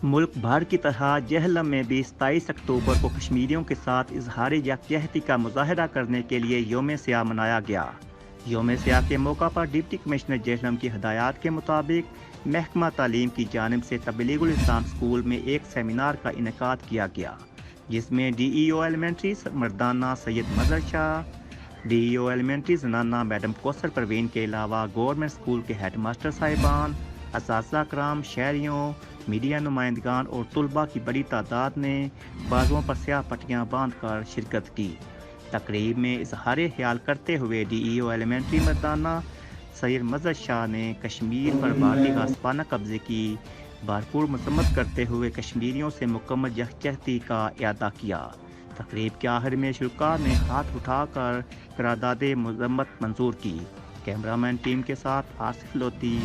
मुल्क भर की तरह जहलम में भी 27 अक्टूबर को कश्मीरियों के साथ इजहार यकजहती का मुजाहरा करने के लिए योम सियाह मनाया गया। योम सियाह के मौका पर डिप्टी कमिश्नर जहलम की हदायत के मुताबिक महकमा तालीम की जानिब से तबलीगुल इस्लाम स्कूल में एक सेमिनार का इनेकाद किया गया, जिसमें DEO एलिमेंट्री मर्दाना सैयद मजहर शाह, DEO एलिमेंट्री जनाना मैडम कौसर परवीन के अलावा गवर्नमेंट स्कूल के हेड मास्टर साहिबान, असातिज़ा कराम, शहरियों, मीडिया नुमाइंदगान और तुलबा की बड़ी तादाद ने बाजुओं पर स्याह पट्टियाँ बांध कर शिरकत की। तकरीब में इजहार ख्याल करते हुए DEO एलिमेंट्री मर्दाना सैयद मजहर शाह ने कश्मीर पर भारतीय गासपाना कब्जे की भरपूर मजम्मत करते हुए कश्मीरियों से मुकम्मल यकजहती का इयादा किया। तकरीब के आखिर में शुरका ने हाथ उठाकर करारदाद मजम्मत मंजूर की। कैमरामैन टीम के साथ आसिफ लोती।